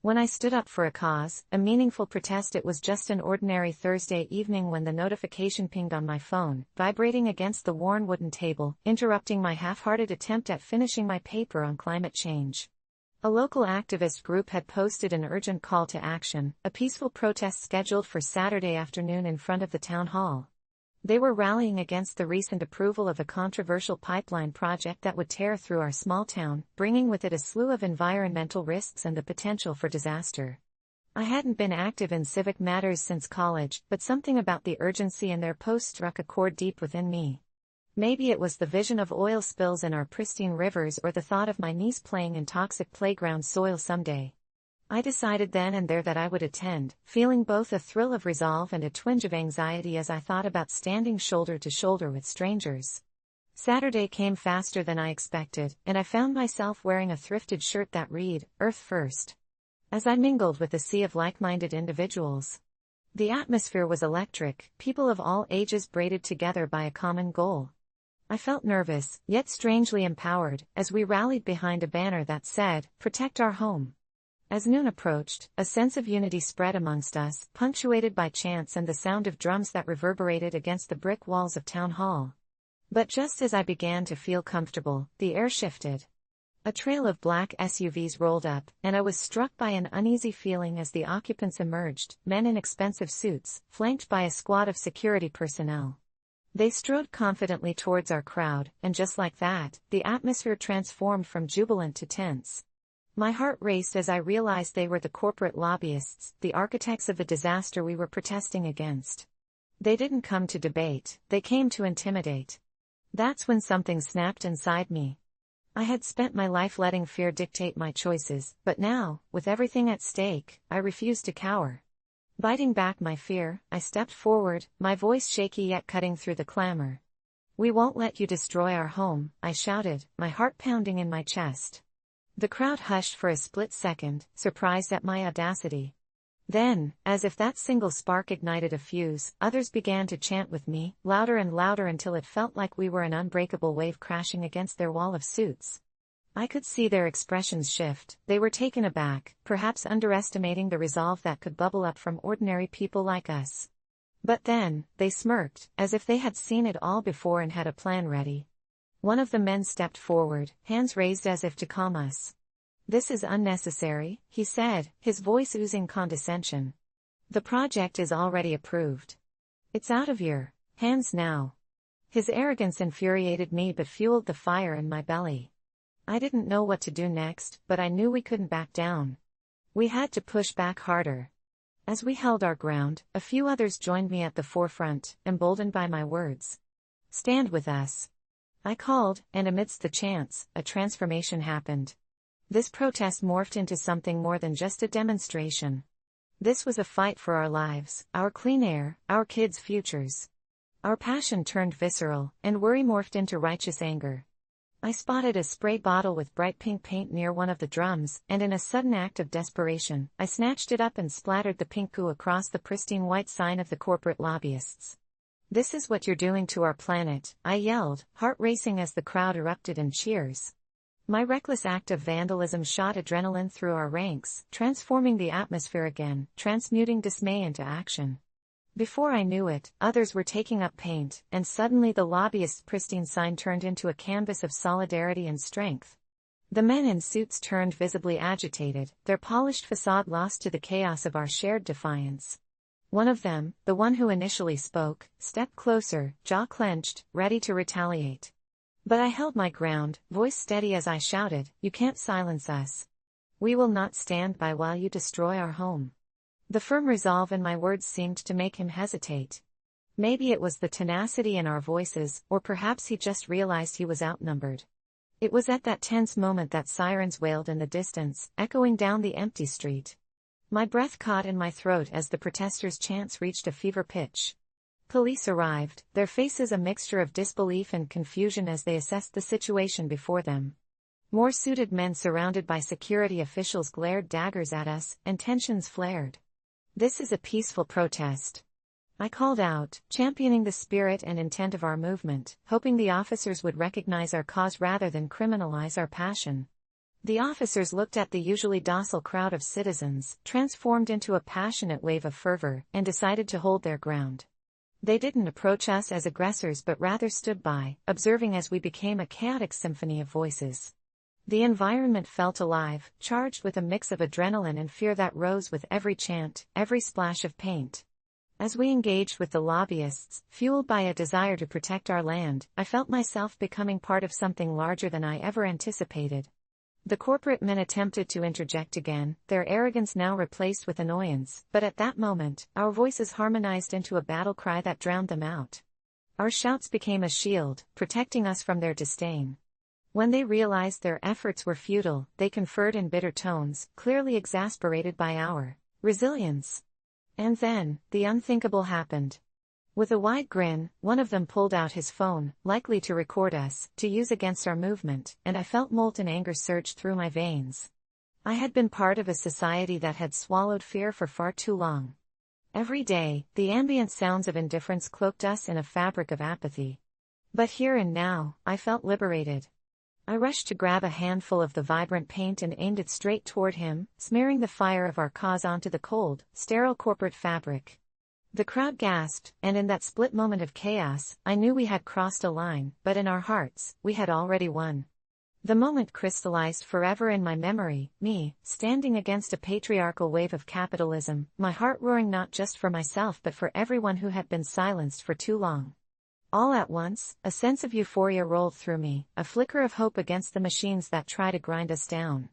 When I stood up for a cause, a meaningful protest, it was just an ordinary Thursday evening when the notification pinged on my phone, vibrating against the worn wooden table, interrupting my half-hearted attempt at finishing my paper on climate change. A local activist group had posted an urgent call to action, a peaceful protest scheduled for Saturday afternoon in front of the town hall. They were rallying against the recent approval of a controversial pipeline project that would tear through our small town, bringing with it a slew of environmental risks and the potential for disaster. I hadn't been active in civic matters since college, but something about the urgency in their post struck a chord deep within me. Maybe it was the vision of oil spills in our pristine rivers or the thought of my niece playing in toxic playground soil someday. I decided then and there that I would attend, feeling both a thrill of resolve and a twinge of anxiety as I thought about standing shoulder to shoulder with strangers. Saturday came faster than I expected, and I found myself wearing a thrifted shirt that read, "Earth First." As I mingled with a sea of like-minded individuals. The atmosphere was electric, people of all ages braided together by a common goal. I felt nervous, yet strangely empowered, as we rallied behind a banner that said, "Protect our home." As noon approached, a sense of unity spread amongst us, punctuated by chants and the sound of drums that reverberated against the brick walls of Town Hall. But just as I began to feel comfortable, the air shifted. A trail of black SUVs rolled up, and I was struck by an uneasy feeling as the occupants emerged, men in expensive suits, flanked by a squad of security personnel. They strode confidently towards our crowd, and just like that, the atmosphere transformed from jubilant to tense. My heart raced as I realized they were the corporate lobbyists, the architects of the disaster we were protesting against. They didn't come to debate, they came to intimidate. That's when something snapped inside me. I had spent my life letting fear dictate my choices, but now, with everything at stake, I refused to cower. Biting back my fear, I stepped forward, my voice shaky yet cutting through the clamor. "We won't let you destroy our home," I shouted, my heart pounding in my chest. The crowd hushed for a split second, surprised at my audacity. Then, as if that single spark ignited a fuse, others began to chant with me, louder and louder until it felt like we were an unbreakable wave crashing against their wall of suits. I could see their expressions shift. They were taken aback, perhaps underestimating the resolve that could bubble up from ordinary people like us. But then, they smirked, as if they had seen it all before and had a plan ready. One of the men stepped forward, hands raised as if to calm us. "This is unnecessary," he said, his voice oozing condescension. "The project is already approved. It's out of your hands now." His arrogance infuriated me but fueled the fire in my belly. I didn't know what to do next, but I knew we couldn't back down. We had to push back harder. As we held our ground, a few others joined me at the forefront, emboldened by my words. "Stand with us," I called, and amidst the chants, a transformation happened. This protest morphed into something more than just a demonstration. This was a fight for our lives, our clean air, our kids' futures. Our passion turned visceral, and worry morphed into righteous anger. I spotted a spray bottle with bright pink paint near one of the drums, and in a sudden act of desperation, I snatched it up and splattered the pink goo across the pristine white sign of the corporate lobbyists. "This is what you're doing to our planet," I yelled, heart racing as the crowd erupted in cheers. My reckless act of vandalism shot adrenaline through our ranks, transforming the atmosphere again, transmuting dismay into action. Before I knew it, others were taking up paint, and suddenly the lobbyist's pristine sign turned into a canvas of solidarity and strength. The men in suits turned visibly agitated, their polished facade lost to the chaos of our shared defiance. One of them, the one who initially spoke, stepped closer, jaw clenched, ready to retaliate. But I held my ground, voice steady as I shouted, "You can't silence us. We will not stand by while you destroy our home." The firm resolve in my words seemed to make him hesitate. Maybe it was the tenacity in our voices, or perhaps he just realized he was outnumbered. It was at that tense moment that sirens wailed in the distance, echoing down the empty street. My breath caught in my throat as the protesters' chants reached a fever pitch. Police arrived, their faces a mixture of disbelief and confusion as they assessed the situation before them. More suited men surrounded by security officials glared daggers at us, and tensions flared. "This is a peaceful protest," I called out, championing the spirit and intent of our movement, hoping the officers would recognize our cause rather than criminalize our passion. The officers looked at the usually docile crowd of citizens, transformed into a passionate wave of fervor, and decided to hold their ground. They didn't approach us as aggressors but rather stood by, observing as we became a chaotic symphony of voices. The environment felt alive, charged with a mix of adrenaline and fear that rose with every chant, every splash of paint. As we engaged with the lobbyists, fueled by a desire to protect our land, I felt myself becoming part of something larger than I ever anticipated. The corporate men attempted to interject again, their arrogance now replaced with annoyance, but at that moment, our voices harmonized into a battle cry that drowned them out. Our shouts became a shield, protecting us from their disdain. When they realized their efforts were futile, they conferred in bitter tones, clearly exasperated by our resilience. And then, the unthinkable happened. With a wide grin, one of them pulled out his phone, likely to record us, to use against our movement, and I felt molten anger surge through my veins. I had been part of a society that had swallowed fear for far too long. Every day, the ambient sounds of indifference cloaked us in a fabric of apathy. But here and now, I felt liberated. I rushed to grab a handful of the vibrant paint and aimed it straight toward him, smearing the fire of our cause onto the cold, sterile corporate fabric. The crowd gasped, and in that split moment of chaos, I knew we had crossed a line, but in our hearts, we had already won. The moment crystallized forever in my memory, me, standing against a patriarchal wave of capitalism, my heart roaring not just for myself but for everyone who had been silenced for too long. All at once, a sense of euphoria rolled through me, a flicker of hope against the machines that try to grind us down.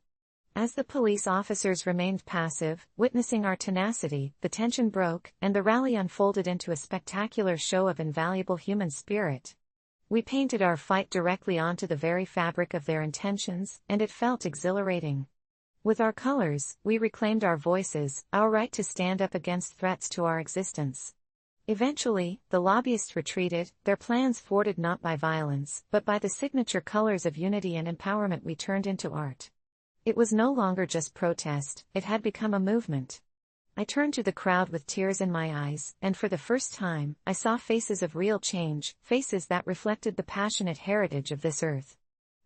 As the police officers remained passive, witnessing our tenacity, the tension broke, and the rally unfolded into a spectacular show of invaluable human spirit. We painted our fight directly onto the very fabric of their intentions, and it felt exhilarating. With our colors, we reclaimed our voices, our right to stand up against threats to our existence. Eventually, the lobbyists retreated, their plans thwarted not by violence, but by the signature colors of unity and empowerment we turned into art. It was no longer just protest, it had become a movement. I turned to the crowd with tears in my eyes, and for the first time, I saw faces of real change, faces that reflected the passionate heritage of this earth.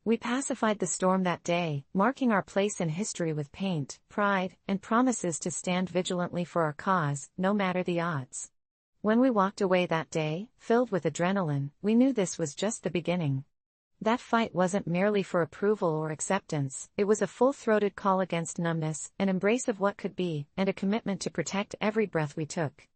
We pacified the storm that day, marking our place in history with paint, pride, and promises to stand vigilantly for our cause, no matter the odds. When we walked away that day, filled with adrenaline, we knew this was just the beginning. That fight wasn't merely for approval or acceptance, it was a full-throated call against numbness, an embrace of what could be, and a commitment to protect every breath we took.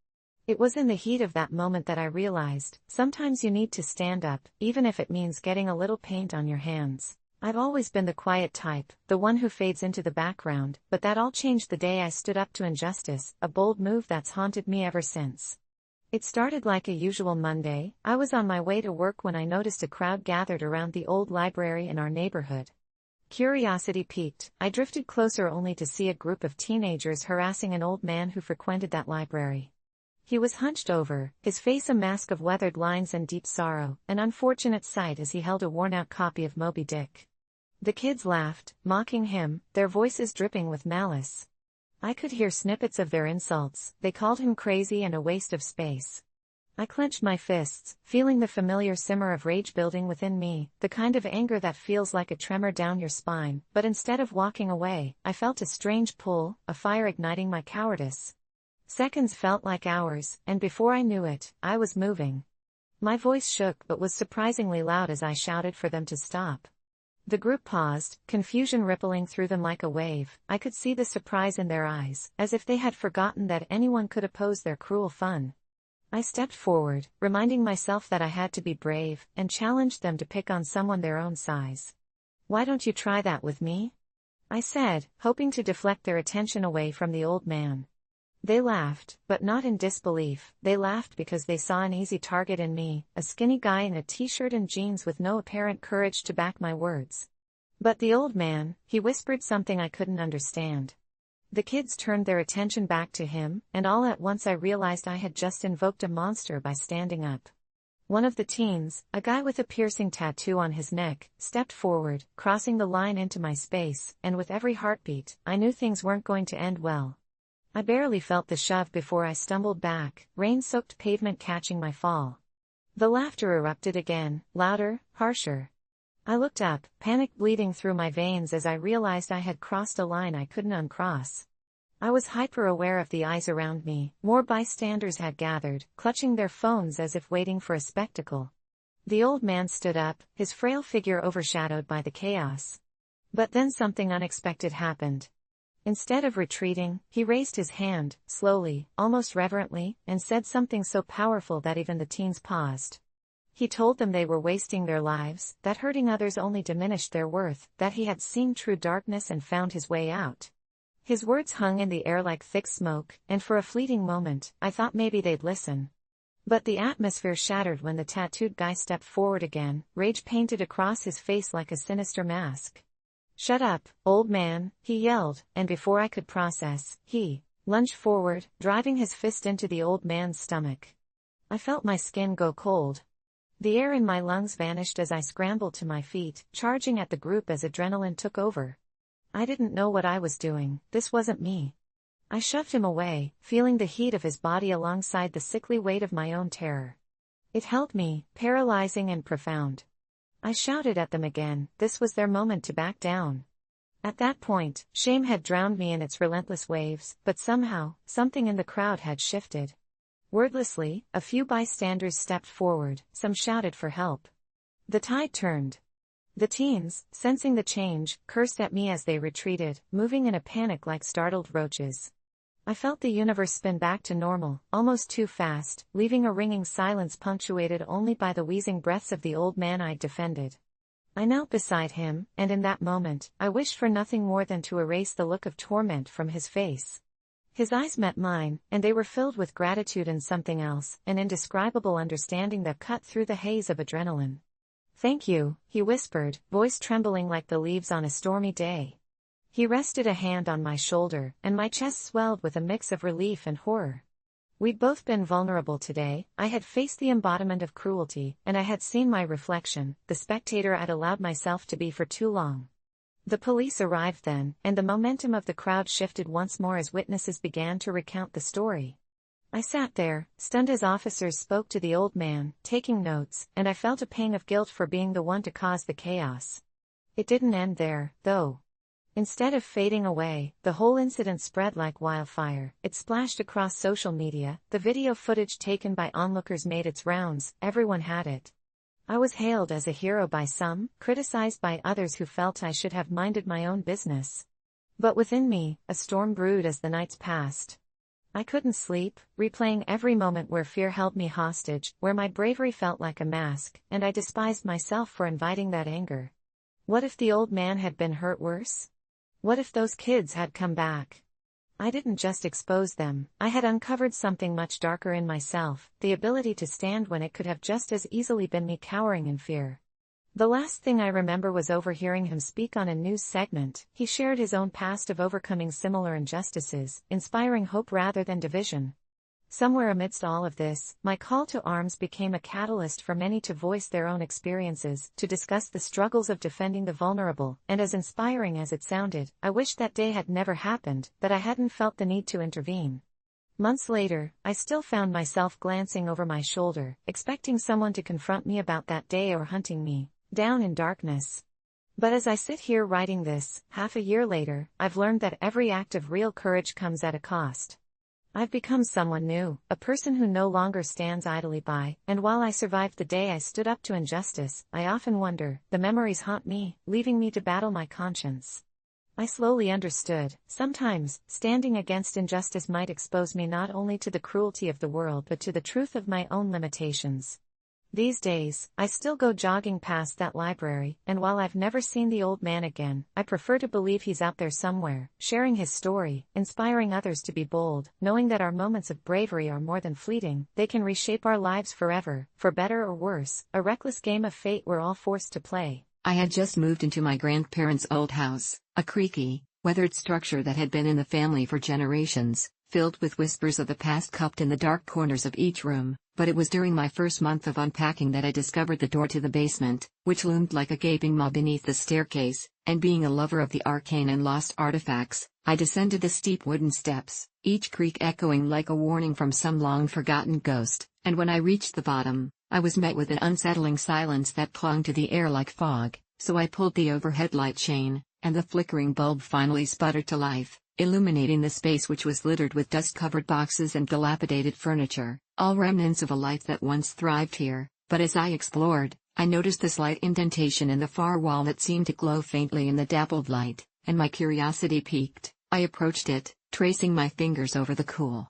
It was in the heat of that moment that I realized, sometimes you need to stand up, even if it means getting a little paint on your hands. I've always been the quiet type, the one who fades into the background, but that all changed the day I stood up to injustice, a bold move that's haunted me ever since. It started like a usual Monday. I was on my way to work when I noticed a crowd gathered around the old library in our neighborhood. Curiosity piqued, I drifted closer only to see a group of teenagers harassing an old man who frequented that library. He was hunched over, his face a mask of weathered lines and deep sorrow, an unfortunate sight as he held a worn-out copy of Moby Dick. The kids laughed, mocking him, their voices dripping with malice. I could hear snippets of their insults. They called him crazy and a waste of space. I clenched my fists, feeling the familiar simmer of rage building within me, the kind of anger that feels like a tremor down your spine, but instead of walking away, I felt a strange pull, a fire igniting my cowardice. Seconds felt like hours, and before I knew it, I was moving. My voice shook but was surprisingly loud as I shouted for them to stop. The group paused, confusion rippling through them like a wave. I could see the surprise in their eyes, as if they had forgotten that anyone could oppose their cruel fun. I stepped forward, reminding myself that I had to be brave, and challenged them to pick on someone their own size. "Why don't you try that with me?" I said, hoping to deflect their attention away from the old man. They laughed, but not in disbelief. They laughed because they saw an easy target in me, a skinny guy in a t-shirt and jeans with no apparent courage to back my words. But the old man, he whispered something I couldn't understand. The kids turned their attention back to him, and all at once I realized I had just invoked a monster by standing up. One of the teens, a guy with a piercing tattoo on his neck, stepped forward, crossing the line into my space, and with every heartbeat, I knew things weren't going to end well. I barely felt the shove before I stumbled back, rain-soaked pavement catching my fall. The laughter erupted again, louder, harsher. I looked up, panic bleeding through my veins as I realized I had crossed a line I couldn't uncross. I was hyper-aware of the eyes around me. More bystanders had gathered, clutching their phones as if waiting for a spectacle. The old man stood up, his frail figure overshadowed by the chaos. But then something unexpected happened. Instead of retreating, he raised his hand, slowly, almost reverently, and said something so powerful that even the teens paused. He told them they were wasting their lives, that hurting others only diminished their worth, that he had seen true darkness and found his way out. His words hung in the air like thick smoke, and for a fleeting moment, I thought maybe they'd listen. But the atmosphere shattered when the tattooed guy stepped forward again, rage painted across his face like a sinister mask. "Shut up, old man," he yelled, and before I could process, he lunged forward, driving his fist into the old man's stomach. I felt my skin go cold. The air in my lungs vanished as I scrambled to my feet, charging at the group as adrenaline took over. I didn't know what I was doing. This wasn't me. I shoved him away, feeling the heat of his body alongside the sickly weight of my own terror. It held me, paralyzing and profound. I shouted at them again. This was their moment to back down. At that point, shame had drowned me in its relentless waves, but somehow, something in the crowd had shifted. Wordlessly, a few bystanders stepped forward, some shouted for help. The tide turned. The teens, sensing the change, cursed at me as they retreated, moving in a panic like startled roaches. I felt the universe spin back to normal, almost too fast, leaving a ringing silence punctuated only by the wheezing breaths of the old man I'd defended. I knelt beside him, and in that moment, I wished for nothing more than to erase the look of torment from his face. His eyes met mine, and they were filled with gratitude and something else, an indescribable understanding that cut through the haze of adrenaline. "Thank you," he whispered, voice trembling like the leaves on a stormy day. He rested a hand on my shoulder, and my chest swelled with a mix of relief and horror. We'd both been vulnerable today. I had faced the embodiment of cruelty, and I had seen my reflection, the spectator I'd allowed myself to be for too long. The police arrived then, and the momentum of the crowd shifted once more as witnesses began to recount the story. I sat there, stunned as officers spoke to the old man, taking notes, and I felt a pang of guilt for being the one to cause the chaos. It didn't end there, though. Instead of fading away, the whole incident spread like wildfire. It splashed across social media, the video footage taken by onlookers made its rounds, everyone had it. I was hailed as a hero by some, criticized by others who felt I should have minded my own business. But within me, a storm brewed as the nights passed. I couldn't sleep, replaying every moment where fear held me hostage, where my bravery felt like a mask, and I despised myself for inviting that anger. What if the old man had been hurt worse? What if those kids had come back? I didn't just expose them, I had uncovered something much darker in myself, the ability to stand when it could have just as easily been me cowering in fear. The last thing I remember was overhearing him speak on a news segment. He shared his own past of overcoming similar injustices, inspiring hope rather than division. Somewhere amidst all of this, my call to arms became a catalyst for many to voice their own experiences, to discuss the struggles of defending the vulnerable, and as inspiring as it sounded, I wished that day had never happened, that I hadn't felt the need to intervene. Months later, I still found myself glancing over my shoulder, expecting someone to confront me about that day or hunting me down in darkness. But as I sit here writing this, half a year later, I've learned that every act of real courage comes at a cost. I've become someone new, a person who no longer stands idly by, and while I survived the day I stood up to injustice, I often wonder, the memories haunt me, leaving me to battle my conscience. I slowly understood, sometimes, standing against injustice might expose me not only to the cruelty of the world but to the truth of my own limitations. These days, I still go jogging past that library, and while I've never seen the old man again, I prefer to believe he's out there somewhere, sharing his story, inspiring others to be bold, knowing that our moments of bravery are more than fleeting, they can reshape our lives forever, for better or worse, a reckless game of fate we're all forced to play. I had just moved into my grandparents' old house, a creaky, weathered structure that had been in the family for generations, filled with whispers of the past cupped in the dark corners of each room. But it was during my first month of unpacking that I discovered the door to the basement, which loomed like a gaping maw beneath the staircase, and being a lover of the arcane and lost artifacts, I descended the steep wooden steps, each creak echoing like a warning from some long-forgotten ghost, and when I reached the bottom, I was met with an unsettling silence that clung to the air like fog, so I pulled the overhead light chain, and the flickering bulb finally sputtered to life, illuminating the space which was littered with dust-covered boxes and dilapidated furniture, all remnants of a life that once thrived here. But as I explored, I noticed the slight indentation in the far wall that seemed to glow faintly in the dappled light, and my curiosity piqued. I approached it, tracing my fingers over the cool,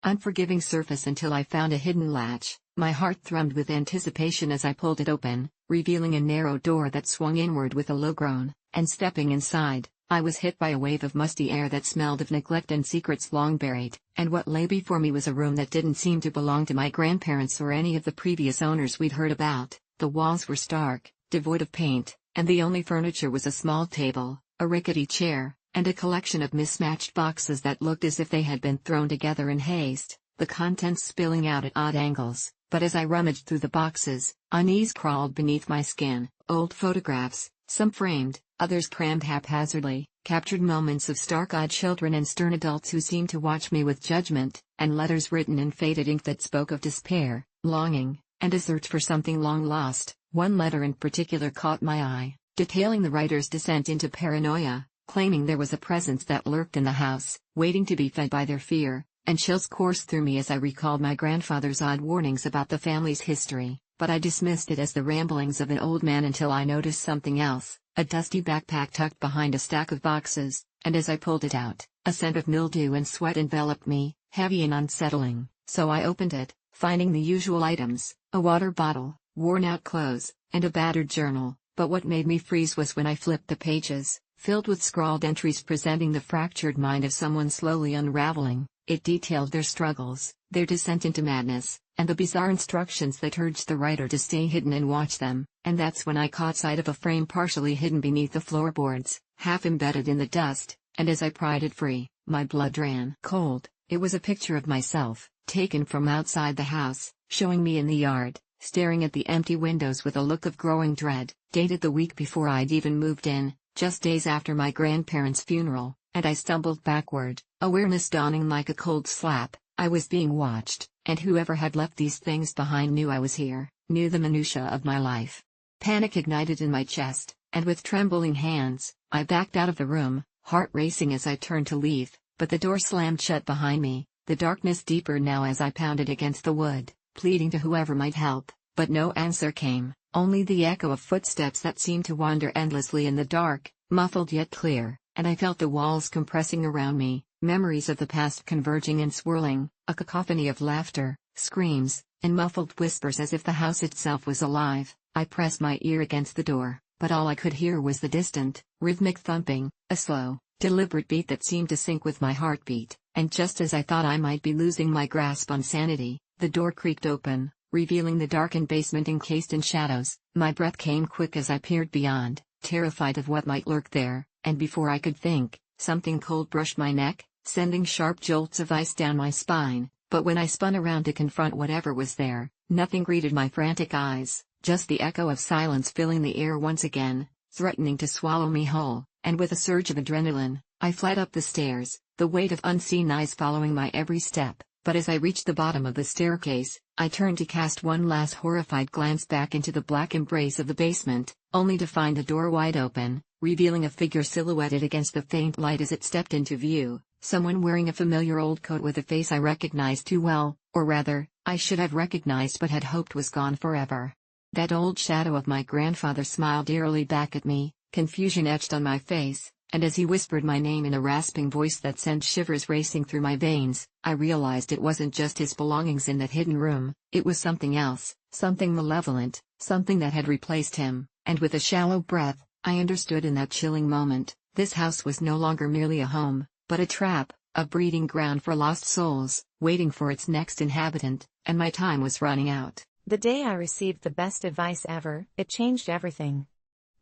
unforgiving surface until I found a hidden latch. My heart thrummed with anticipation as I pulled it open, revealing a narrow door that swung inward with a low groan, and stepping inside, I was hit by a wave of musty air that smelled of neglect and secrets long buried, and what lay before me was a room that didn't seem to belong to my grandparents or any of the previous owners we'd heard about. The walls were stark, devoid of paint, and the only furniture was a small table, a rickety chair, and a collection of mismatched boxes that looked as if they had been thrown together in haste, the contents spilling out at odd angles. But as I rummaged through the boxes, unease crawled beneath my skin. Old photographs, some framed, others crammed haphazardly, captured moments of stark-eyed children and stern adults who seemed to watch me with judgment, and letters written in faded ink that spoke of despair, longing, and a search for something long lost. One letter in particular caught my eye, detailing the writer's descent into paranoia, claiming there was a presence that lurked in the house, waiting to be fed by their fear. And chills coursed through me as I recalled my grandfather's odd warnings about the family's history, but I dismissed it as the ramblings of an old man until I noticed something else, a dusty backpack tucked behind a stack of boxes, and as I pulled it out, a scent of mildew and sweat enveloped me, heavy and unsettling. So I opened it, finding the usual items, a water bottle, worn-out clothes, and a battered journal, but what made me freeze was when I flipped the pages, filled with scrawled entries presenting the fractured mind of someone slowly unraveling. It detailed their struggles, their descent into madness, and the bizarre instructions that urged the writer to stay hidden and watch them. And that's when I caught sight of a frame partially hidden beneath the floorboards, half embedded in the dust, and as I pried it free, my blood ran cold. It was a picture of myself, taken from outside the house, showing me in the yard, staring at the empty windows with a look of growing dread, dated the week before I'd even moved in, just days after my grandparents' funeral. And I stumbled backward, awareness dawning like a cold slap. I was being watched, and whoever had left these things behind knew I was here, knew the minutiae of my life. Panic ignited in my chest, and with trembling hands, I backed out of the room, heart racing as I turned to leave, but the door slammed shut behind me, the darkness deeper now as I pounded against the wood, pleading to whoever might help, but no answer came, only the echo of footsteps that seemed to wander endlessly in the dark, muffled yet clear. And I felt the walls compressing around me, memories of the past converging and swirling, a cacophony of laughter, screams, and muffled whispers as if the house itself was alive. I pressed my ear against the door, but all I could hear was the distant, rhythmic thumping, a slow, deliberate beat that seemed to sync with my heartbeat, and just as I thought I might be losing my grasp on sanity, the door creaked open, revealing the darkened basement encased in shadows. My breath came quick as I peered beyond, terrified of what might lurk there. And before I could think, something cold brushed my neck, sending sharp jolts of ice down my spine. But when I spun around to confront whatever was there, nothing greeted my frantic eyes, just the echo of silence filling the air once again, threatening to swallow me whole. And with a surge of adrenaline, I fled up the stairs, the weight of unseen eyes following my every step. But as I reached the bottom of the staircase, I turned to cast one last horrified glance back into the black embrace of the basement, only to find the door wide open, revealing a figure silhouetted against the faint light as it stepped into view, someone wearing a familiar old coat with a face I recognized too well, or rather, I should have recognized but had hoped was gone forever. That old shadow of my grandfather smiled eerily back at me, confusion etched on my face, and as he whispered my name in a rasping voice that sent shivers racing through my veins, I realized it wasn't just his belongings in that hidden room, it was something else, something malevolent, something that had replaced him, and with a shallow breath, I understood in that chilling moment, this house was no longer merely a home, but a trap, a breeding ground for lost souls, waiting for its next inhabitant, and my time was running out. The day I received the best advice ever, it changed everything.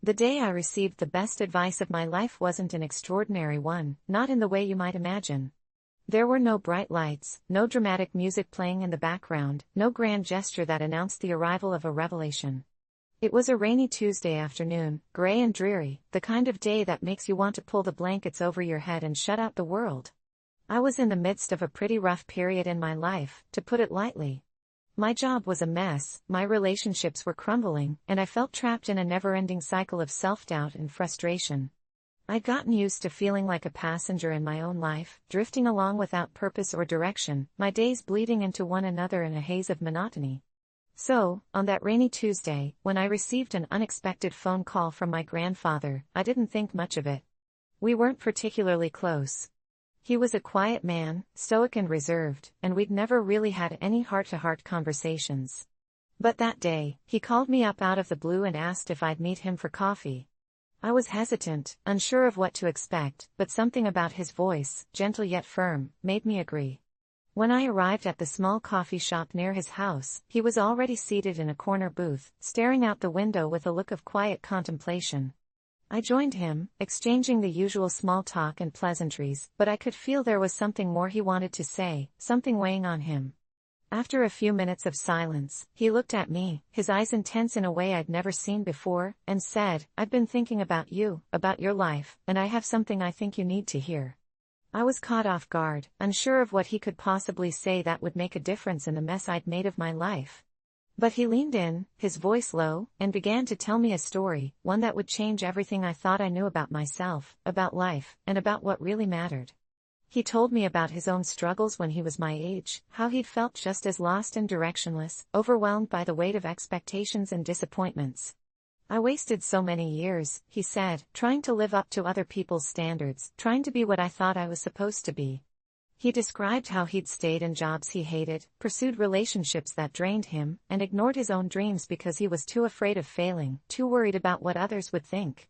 The day I received the best advice of my life wasn't an extraordinary one, not in the way you might imagine. There were no bright lights, no dramatic music playing in the background, no grand gesture that announced the arrival of a revelation. It was a rainy Tuesday afternoon, gray and dreary, the kind of day that makes you want to pull the blankets over your head and shut out the world. I was in the midst of a pretty rough period in my life, to put it lightly. My job was a mess, my relationships were crumbling, and I felt trapped in a never-ending cycle of self-doubt and frustration. I'd gotten used to feeling like a passenger in my own life, drifting along without purpose or direction, my days bleeding into one another in a haze of monotony. So, on that rainy Tuesday, when I received an unexpected phone call from my grandfather, I didn't think much of it. We weren't particularly close. He was a quiet man, stoic and reserved, and we'd never really had any heart-to-heart conversations. But that day, he called me up out of the blue and asked if I'd meet him for coffee. I was hesitant, unsure of what to expect, but something about his voice, gentle yet firm, made me agree. When I arrived at the small coffee shop near his house, he was already seated in a corner booth, staring out the window with a look of quiet contemplation. I joined him, exchanging the usual small talk and pleasantries, but I could feel there was something more he wanted to say, something weighing on him. After a few minutes of silence, he looked at me, his eyes intense in a way I'd never seen before, and said, "I've been thinking about you, about your life, and I have something I think you need to hear." I was caught off guard, unsure of what he could possibly say that would make a difference in the mess I'd made of my life. But he leaned in, his voice low, and began to tell me a story, one that would change everything I thought I knew about myself, about life, and about what really mattered. He told me about his own struggles when he was my age, how he'd felt just as lost and directionless, overwhelmed by the weight of expectations and disappointments. "I wasted so many years," he said, "trying to live up to other people's standards, trying to be what I thought I was supposed to be." He described how he'd stayed in jobs he hated, pursued relationships that drained him, and ignored his own dreams because he was too afraid of failing, too worried about what others would think.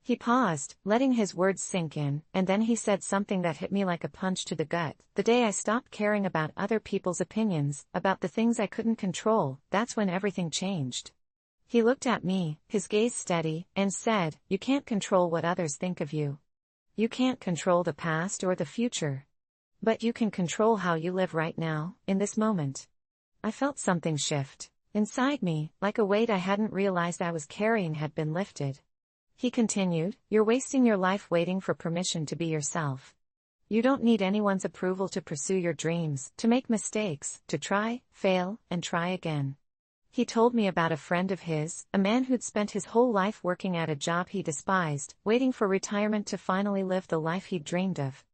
He paused, letting his words sink in, and then he said something that hit me like a punch to the gut. "The day I stopped caring about other people's opinions, about the things I couldn't control, that's when everything changed." He looked at me, his gaze steady, and said, "You can't control what others think of you. You can't control the past or the future. But you can control how you live right now, in this moment." I felt something shift. Inside me, like a weight I hadn't realized I was carrying had been lifted. He continued, "You're wasting your life waiting for permission to be yourself. You don't need anyone's approval to pursue your dreams, to make mistakes, to try, fail, and try again." He told me about a friend of his, a man who'd spent his whole life working at a job he despised, waiting for retirement to finally live the life he'd dreamed of.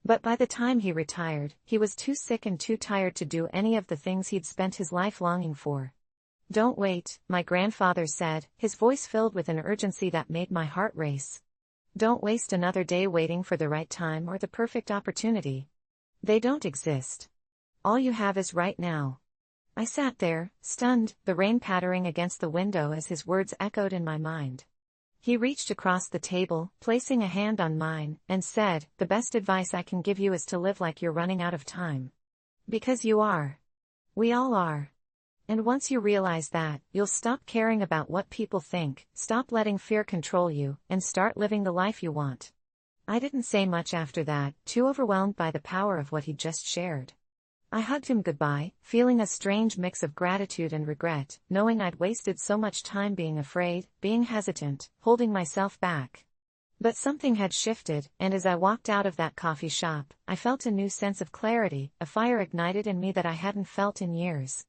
But by the time he retired, he was too sick and too tired to do any of the things he'd spent his life longing for. "Don't wait," my grandfather said, his voice filled with an urgency that made my heart race. "Don't waste another day waiting for the right time or the perfect opportunity. They don't exist. All you have is right now." I sat there, stunned, the rain pattering against the window as his words echoed in my mind. He reached across the table, placing a hand on mine, and said, "The best advice I can give you is to live like you're running out of time. Because you are. We all are. And once you realize that, you'll stop caring about what people think, stop letting fear control you, and start living the life you want." I didn't say much after that, too overwhelmed by the power of what he'd just shared. I hugged him goodbye, feeling a strange mix of gratitude and regret, knowing I'd wasted so much time being afraid, being hesitant, holding myself back. But something had shifted, and as I walked out of that coffee shop, I felt a new sense of clarity, a fire ignited in me that I hadn't felt in years.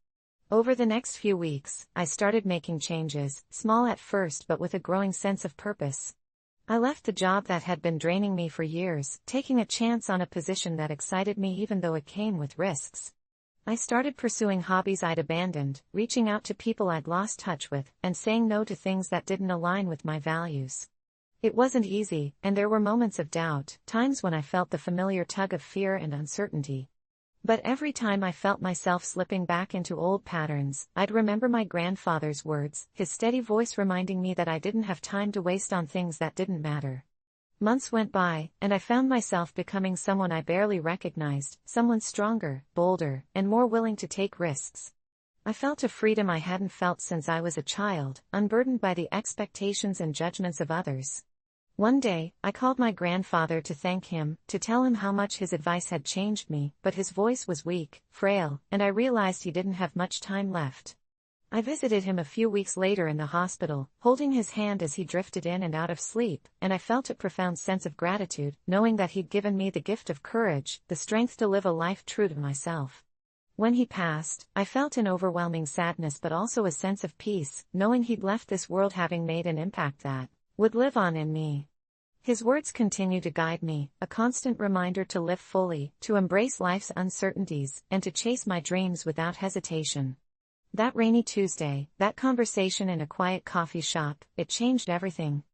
Over the next few weeks, I started making changes, small at first but with a growing sense of purpose. I left the job that had been draining me for years, taking a chance on a position that excited me even though it came with risks. I started pursuing hobbies I'd abandoned, reaching out to people I'd lost touch with, and saying no to things that didn't align with my values. It wasn't easy, and there were moments of doubt, times when I felt the familiar tug of fear and uncertainty. But every time I felt myself slipping back into old patterns, I'd remember my grandfather's words, his steady voice reminding me that I didn't have time to waste on things that didn't matter. Months went by, and I found myself becoming someone I barely recognized, someone stronger, bolder, and more willing to take risks. I felt a freedom I hadn't felt since I was a child, unburdened by the expectations and judgments of others. One day, I called my grandfather to thank him, to tell him how much his advice had changed me, but his voice was weak, frail, and I realized he didn't have much time left. I visited him a few weeks later in the hospital, holding his hand as he drifted in and out of sleep, and I felt a profound sense of gratitude, knowing that he'd given me the gift of courage, the strength to live a life true to myself. When he passed, I felt an overwhelming sadness but also a sense of peace, knowing he'd left this world having made an impact that would live on in me. His words continue to guide me, a constant reminder to live fully, to embrace life's uncertainties, and to chase my dreams without hesitation. That rainy Tuesday, that conversation in a quiet coffee shop, it changed everything.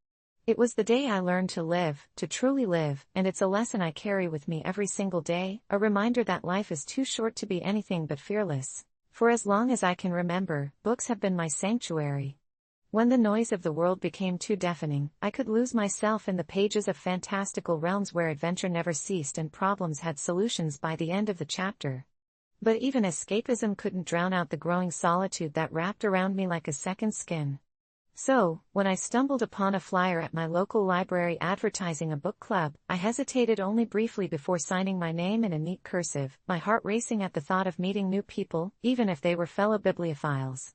It was the day I learned to live, to truly live, and it's a lesson I carry with me every single day, a reminder that life is too short to be anything but fearless. For as long as I can remember, books have been my sanctuary. When the noise of the world became too deafening, I could lose myself in the pages of fantastical realms where adventure never ceased and problems had solutions by the end of the chapter. But even escapism couldn't drown out the growing solitude that wrapped around me like a second skin. So, when I stumbled upon a flyer at my local library advertising a book club, I hesitated only briefly before signing my name in a neat cursive, my heart racing at the thought of meeting new people, even if they were fellow bibliophiles.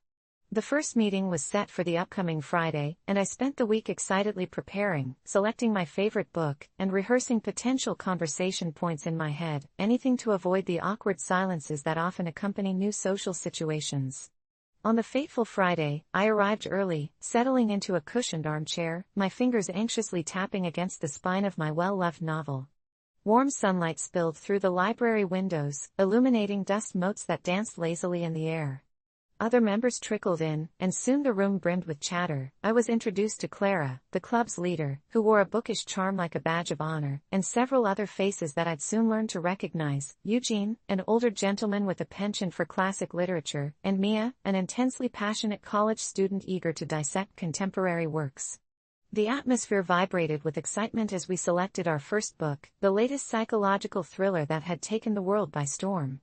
The first meeting was set for the upcoming Friday, and I spent the week excitedly preparing, selecting my favorite book, and rehearsing potential conversation points in my head, anything to avoid the awkward silences that often accompany new social situations. On the fateful Friday, I arrived early, settling into a cushioned armchair, my fingers anxiously tapping against the spine of my well-loved novel. Warm sunlight spilled through the library windows, illuminating dust motes that danced lazily in the air. Other members trickled in, and soon the room brimmed with chatter. I was introduced to Clara, the club's leader, who wore a bookish charm like a badge of honor, and several other faces that I'd soon learned to recognize: Eugene, an older gentleman with a penchant for classic literature, and Mia, an intensely passionate college student eager to dissect contemporary works. The atmosphere vibrated with excitement as we selected our first book, the latest psychological thriller that had taken the world by storm.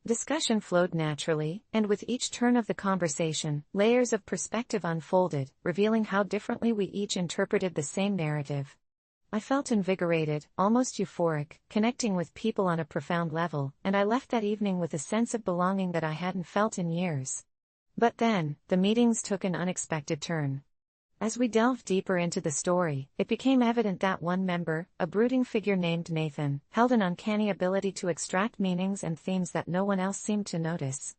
Discussion flowed naturally, and with each turn of the conversation, layers of perspective unfolded, revealing how differently we each interpreted the same narrative. I felt invigorated, almost euphoric, connecting with people on a profound level, and I left that evening with a sense of belonging that I hadn't felt in years. But then, the meetings took an unexpected turn. As we delved deeper into the story, it became evident that one member, a brooding figure named Nathan, held an uncanny ability to extract meanings and themes that no one else seemed to notice.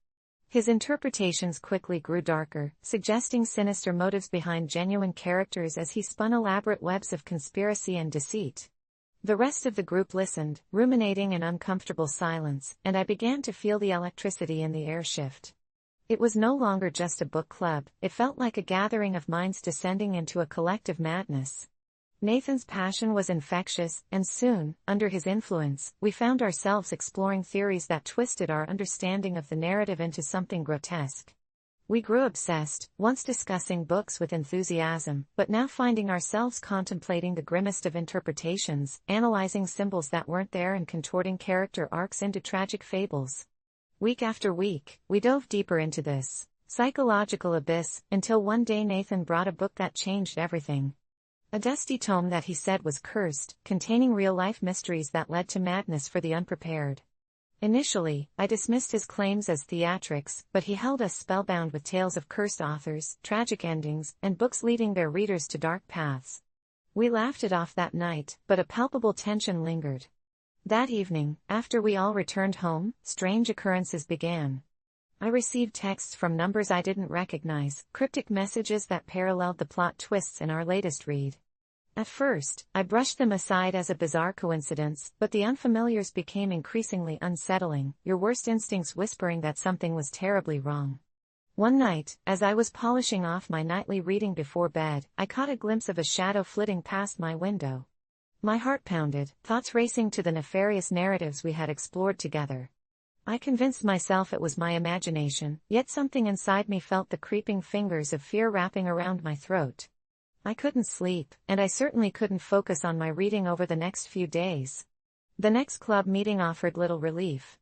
His interpretations quickly grew darker, suggesting sinister motives behind genuine characters as he spun elaborate webs of conspiracy and deceit. The rest of the group listened, ruminating in uncomfortable silence, and I began to feel the electricity in the air shift. It was no longer just a book club, it felt like a gathering of minds descending into a collective madness. Nathan's passion was infectious, and soon, under his influence, we found ourselves exploring theories that twisted our understanding of the narrative into something grotesque. We grew obsessed, once discussing books with enthusiasm, but now finding ourselves contemplating the grimmest of interpretations, analyzing symbols that weren't there and contorting character arcs into tragic fables. Week after week, we dove deeper into this psychological abyss, until one day Nathan brought a book that changed everything. A dusty tome that he said was cursed, containing real-life mysteries that led to madness for the unprepared. Initially, I dismissed his claims as theatrics, but he held us spellbound with tales of cursed authors, tragic endings, and books leading their readers to dark paths. We laughed it off that night, but a palpable tension lingered. That evening, after we all returned home, strange occurrences began. I received texts from numbers I didn't recognize, cryptic messages that paralleled the plot twists in our latest read. At first, I brushed them aside as a bizarre coincidence, but the unfamiliars became increasingly unsettling, your worst instincts whispering that something was terribly wrong. One night, as I was polishing off my nightly reading before bed, I caught a glimpse of a shadow flitting past my window. My heart pounded, thoughts racing to the nefarious narratives we had explored together. I convinced myself it was my imagination, yet something inside me felt the creeping fingers of fear wrapping around my throat. I couldn't sleep, and I certainly couldn't focus on my reading over the next few days. The next club meeting offered little relief.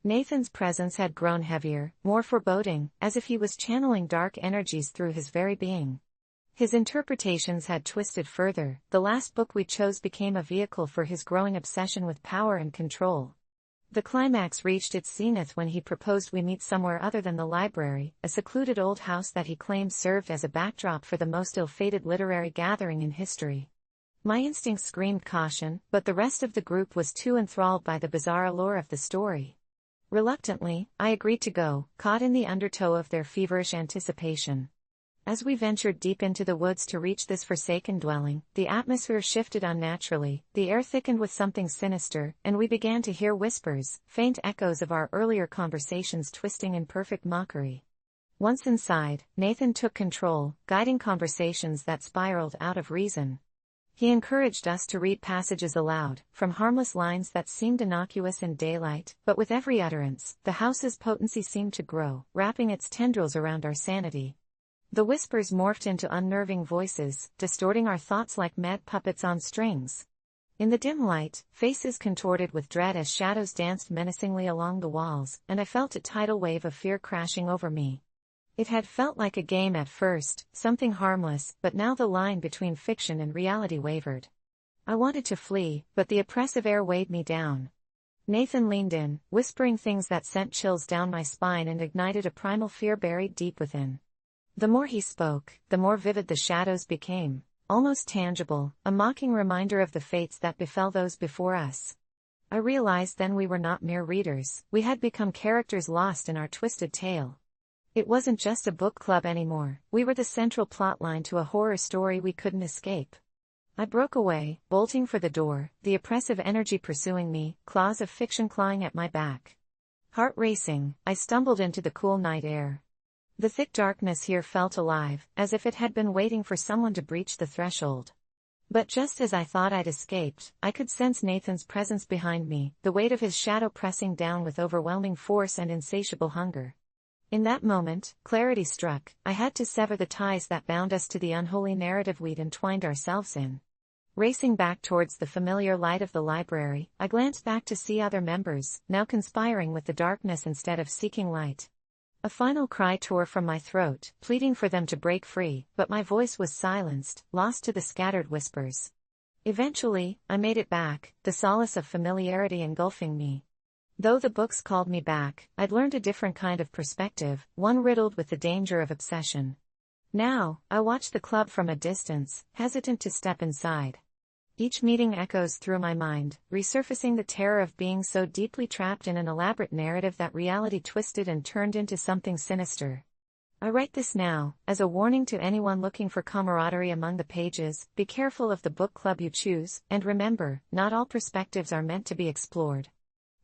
Nathan's presence had grown heavier, more foreboding, as if he was channeling dark energies through his very being. His interpretations had twisted further. The last book we chose became a vehicle for his growing obsession with power and control. The climax reached its zenith when he proposed we meet somewhere other than the library, a secluded old house that he claimed served as a backdrop for the most ill-fated literary gathering in history. My instincts screamed caution, but the rest of the group was too enthralled by the bizarre allure of the story. Reluctantly, I agreed to go, caught in the undertow of their feverish anticipation. As we ventured deep into the woods to reach this forsaken dwelling, the atmosphere shifted unnaturally, the air thickened with something sinister, and we began to hear whispers, faint echoes of our earlier conversations twisting in perfect mockery. Once inside, Nathan took control, guiding conversations that spiraled out of reason. He encouraged us to read passages aloud, from harmless lines that seemed innocuous in daylight, but with every utterance, the house's potency seemed to grow, wrapping its tendrils around our sanity. The whispers morphed into unnerving voices, distorting our thoughts like mad puppets on strings. In the dim light, faces contorted with dread as shadows danced menacingly along the walls, and I felt a tidal wave of fear crashing over me. It had felt like a game at first, something harmless, but now the line between fiction and reality wavered. I wanted to flee, but the oppressive air weighed me down. Nathan leaned in, whispering things that sent chills down my spine and ignited a primal fear buried deep within. The more he spoke, the more vivid the shadows became, almost tangible, a mocking reminder of the fates that befell those before us. I realized then we were not mere readers, we had become characters lost in our twisted tale. It wasn't just a book club anymore, we were the central plotline to a horror story we couldn't escape. I broke away, bolting for the door, the oppressive energy pursuing me, claws of fiction clawing at my back. Heart racing, I stumbled into the cool night air. The thick darkness here felt alive, as if it had been waiting for someone to breach the threshold. But just as I thought I'd escaped, I could sense Nathan's presence behind me, the weight of his shadow pressing down with overwhelming force and insatiable hunger. In that moment, clarity struck. I had to sever the ties that bound us to the unholy narrative we'd entwined ourselves in. Racing back towards the familiar light of the library, I glanced back to see other members, now conspiring with the darkness instead of seeking light. A final cry tore from my throat, pleading for them to break free, but my voice was silenced, lost to the scattered whispers. Eventually, I made it back, the solace of familiarity engulfing me. Though the books called me back, I'd learned a different kind of perspective, one riddled with the danger of obsession. Now, I watched the club from a distance, hesitant to step inside. Each meeting echoes through my mind, resurfacing the terror of being so deeply trapped in an elaborate narrative that reality twisted and turned into something sinister. I write this now, as a warning to anyone looking for camaraderie among the pages. Be careful of the book club you choose, and remember, not all perspectives are meant to be explored.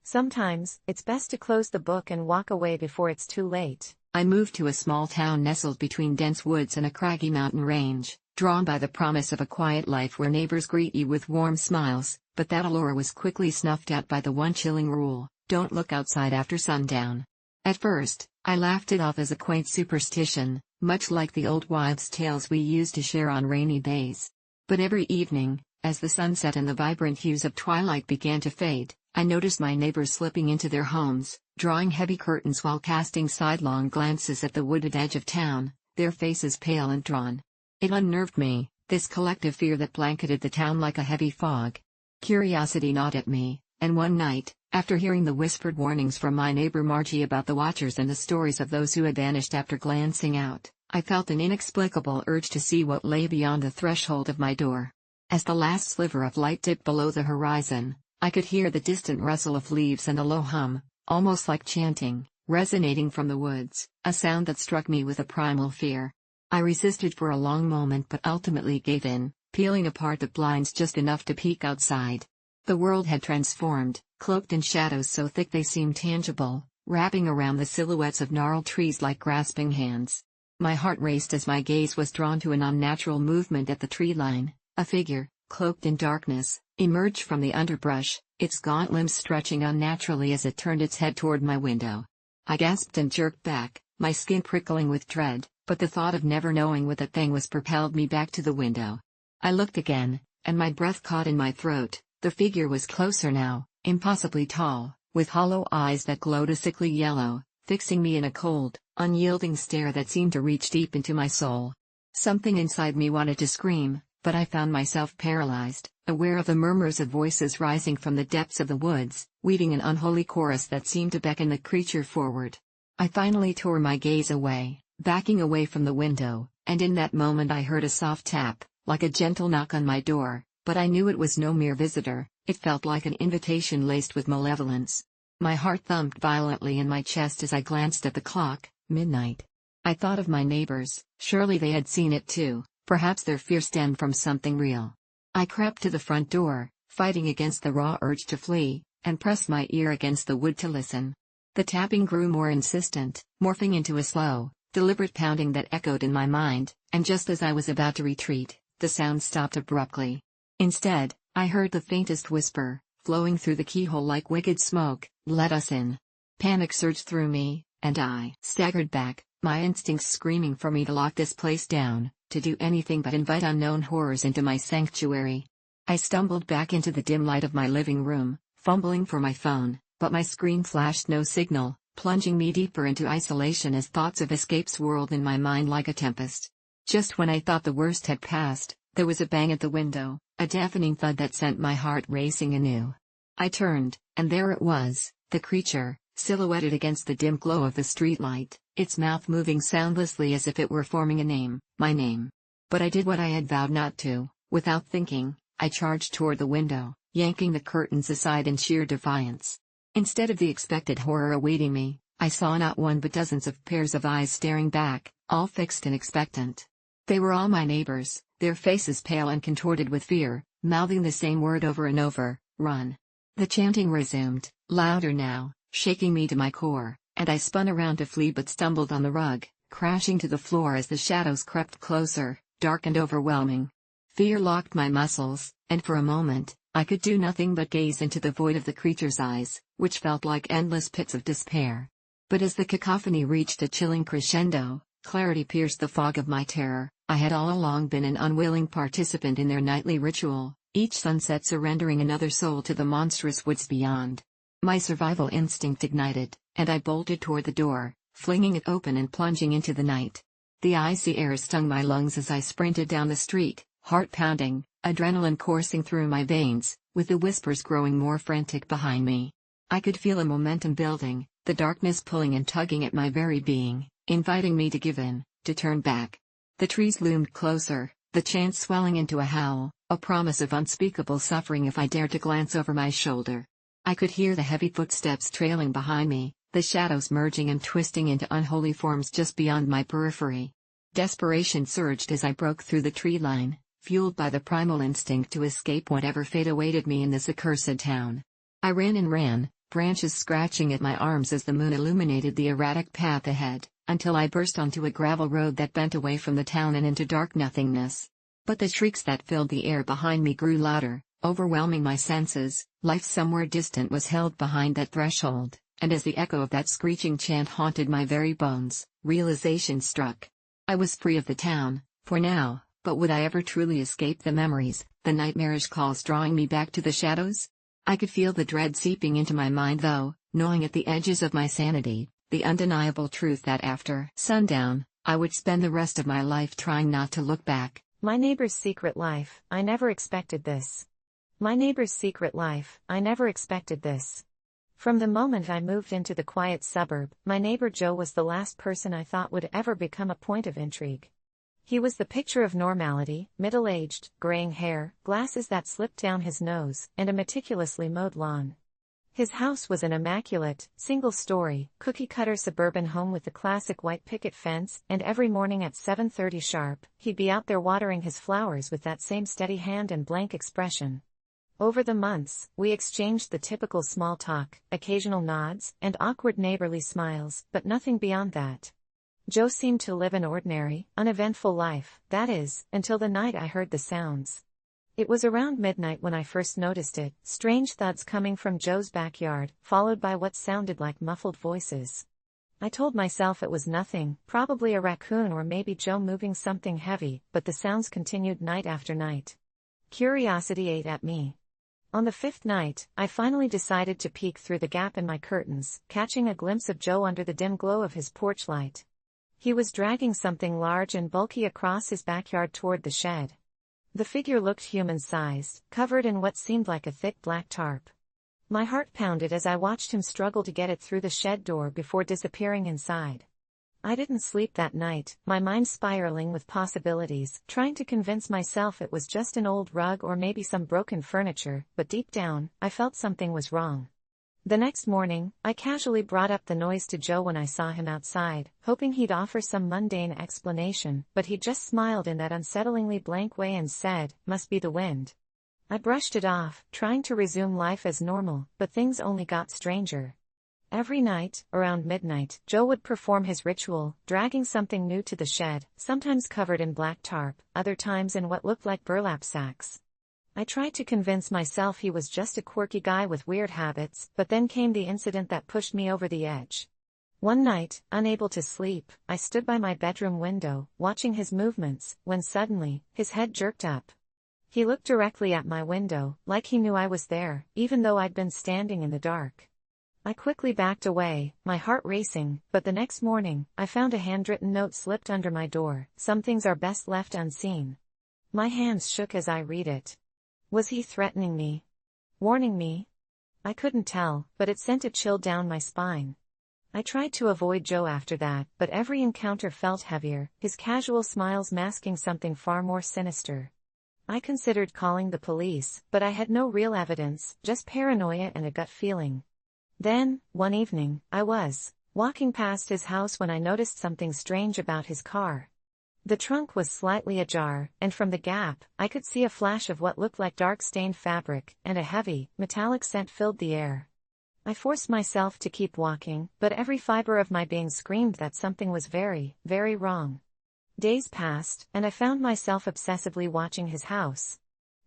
Sometimes, it's best to close the book and walk away before it's too late. I moved to a small town nestled between dense woods and a craggy mountain range, drawn by the promise of a quiet life where neighbors greet you with warm smiles, but that allure was quickly snuffed out by the one chilling rule: don't look outside after sundown. At first, I laughed it off as a quaint superstition, much like the old wives' tales we used to share on rainy days. But every evening, as the sunset and the vibrant hues of twilight began to fade, I noticed my neighbors slipping into their homes, drawing heavy curtains while casting sidelong glances at the wooded edge of town, their faces pale and drawn. It unnerved me, this collective fear that blanketed the town like a heavy fog. Curiosity gnawed at me, and one night, after hearing the whispered warnings from my neighbor Margie about the watchers and the stories of those who had vanished after glancing out, I felt an inexplicable urge to see what lay beyond the threshold of my door. As the last sliver of light dipped below the horizon, I could hear the distant rustle of leaves and a low hum, almost like chanting, resonating from the woods, a sound that struck me with a primal fear. I resisted for a long moment but ultimately gave in, peeling apart the blinds just enough to peek outside. The world had transformed, cloaked in shadows so thick they seemed tangible, wrapping around the silhouettes of gnarled trees like grasping hands. My heart raced as my gaze was drawn to an unnatural movement at the tree line. A figure, cloaked in darkness, emerged from the underbrush, its gaunt limbs stretching unnaturally as it turned its head toward my window. I gasped and jerked back, my skin prickling with dread, but the thought of never knowing what that thing was propelled me back to the window. I looked again, and my breath caught in my throat. The figure was closer now, impossibly tall, with hollow eyes that glowed a sickly yellow, fixing me in a cold, unyielding stare that seemed to reach deep into my soul. Something inside me wanted to scream, but I found myself paralyzed, aware of the murmurs of voices rising from the depths of the woods, weaving an unholy chorus that seemed to beckon the creature forward. I finally tore my gaze away, backing away from the window, and in that moment I heard a soft tap, like a gentle knock on my door, but I knew it was no mere visitor. It felt like an invitation laced with malevolence. My heart thumped violently in my chest as I glanced at the clock, midnight. I thought of my neighbors, surely they had seen it too, perhaps their fear stemmed from something real. I crept to the front door, fighting against the raw urge to flee, and pressed my ear against the wood to listen. The tapping grew more insistent, morphing into a slow, deliberate pounding that echoed in my mind, and just as I was about to retreat, the sound stopped abruptly. Instead, I heard the faintest whisper, flowing through the keyhole like wicked smoke, "Let us in." Panic surged through me, and I staggered back, my instincts screaming for me to lock this place down, to do anything but invite unknown horrors into my sanctuary. I stumbled back into the dim light of my living room, fumbling for my phone, but my screen flashed no signal, plunging me deeper into isolation as thoughts of escape swirled in my mind like a tempest. Just when I thought the worst had passed, there was a bang at the window, a deafening thud that sent my heart racing anew. I turned, and there it was, the creature, silhouetted against the dim glow of the streetlight, its mouth moving soundlessly as if it were forming a name, my name. But I did what I had vowed not to. Without thinking, I charged toward the window, yanking the curtains aside in sheer defiance. Instead of the expected horror awaiting me, I saw not one but dozens of pairs of eyes staring back, all fixed and expectant. They were all my neighbors, their faces pale and contorted with fear, mouthing the same word over and over, "Run." The chanting resumed, louder now, shaking me to my core, and I spun around to flee but stumbled on the rug, crashing to the floor as the shadows crept closer, dark and overwhelming. Fear locked my muscles, and for a moment, I could do nothing but gaze into the void of the creature's eyes, which felt like endless pits of despair. But as the cacophony reached a chilling crescendo, clarity pierced the fog of my terror. I had all along been an unwilling participant in their nightly ritual, each sunset surrendering another soul to the monstrous woods beyond. My survival instinct ignited, and I bolted toward the door, flinging it open and plunging into the night. The icy air stung my lungs as I sprinted down the street, heart pounding, adrenaline coursing through my veins, with the whispers growing more frantic behind me. I could feel a momentum building, the darkness pulling and tugging at my very being, inviting me to give in, to turn back. The trees loomed closer, the chant swelling into a howl, a promise of unspeakable suffering if I dared to glance over my shoulder. I could hear the heavy footsteps trailing behind me, the shadows merging and twisting into unholy forms just beyond my periphery. Desperation surged as I broke through the tree line, fueled by the primal instinct to escape whatever fate awaited me in this accursed town. I ran and ran, branches scratching at my arms as the moon illuminated the erratic path ahead, until I burst onto a gravel road that bent away from the town and into dark nothingness. But the shrieks that filled the air behind me grew louder, overwhelming my senses. Life somewhere distant was held behind that threshold, and as the echo of that screeching chant haunted my very bones, realization struck. I was free of the town, for now, but would I ever truly escape the memories, the nightmarish calls drawing me back to the shadows? I could feel the dread seeping into my mind though, gnawing at the edges of my sanity, the undeniable truth that after sundown, I would spend the rest of my life trying not to look back. My neighbor's secret life, I never expected this. My neighbor's secret life, I never expected this. From the moment I moved into the quiet suburb, my neighbor Joe was the last person I thought would ever become a point of intrigue. He was the picture of normality, middle-aged, graying hair, glasses that slipped down his nose, and a meticulously mowed lawn. His house was an immaculate, single-story, cookie-cutter suburban home with the classic white picket fence, and every morning at 7:30 sharp, he'd be out there watering his flowers with that same steady hand and blank expression. Over the months, we exchanged the typical small talk, occasional nods, and awkward neighborly smiles, but nothing beyond that. Joe seemed to live an ordinary, uneventful life, that is, until the night I heard the sounds. It was around midnight when I first noticed it, strange thuds coming from Joe's backyard, followed by what sounded like muffled voices. I told myself it was nothing, probably a raccoon or maybe Joe moving something heavy, but the sounds continued night after night. Curiosity ate at me. On the fifth night, I finally decided to peek through the gap in my curtains, catching a glimpse of Joe under the dim glow of his porch light. He was dragging something large and bulky across his backyard toward the shed. The figure looked human-sized, covered in what seemed like a thick black tarp. My heart pounded as I watched him struggle to get it through the shed door before disappearing inside. I didn't sleep that night, my mind spiraling with possibilities, trying to convince myself it was just an old rug or maybe some broken furniture, but deep down, I felt something was wrong. The next morning, I casually brought up the noise to Joe when I saw him outside, hoping he'd offer some mundane explanation, but he just smiled in that unsettlingly blank way and said, "Must be the wind." I brushed it off, trying to resume life as normal, but things only got stranger. Every night, around midnight, Joe would perform his ritual, dragging something new to the shed, sometimes covered in black tarp, other times in what looked like burlap sacks. I tried to convince myself he was just a quirky guy with weird habits, but then came the incident that pushed me over the edge. One night, unable to sleep, I stood by my bedroom window, watching his movements, when suddenly, his head jerked up. He looked directly at my window, like he knew I was there, even though I'd been standing in the dark. I quickly backed away, my heart racing, but the next morning, I found a handwritten note slipped under my door. "Some things are best left unseen." My hands shook as I read it. Was he threatening me? Warning me? I couldn't tell, but it sent a chill down my spine. I tried to avoid Joe after that, but every encounter felt heavier, his casual smiles masking something far more sinister. I considered calling the police, but I had no real evidence, just paranoia and a gut feeling. Then, one evening, I was walking past his house when I noticed something strange about his car. The trunk was slightly ajar, and from the gap, I could see a flash of what looked like dark stained fabric, and a heavy, metallic scent filled the air. I forced myself to keep walking, but every fiber of my being screamed that something was very, very wrong. Days passed, and I found myself obsessively watching his house.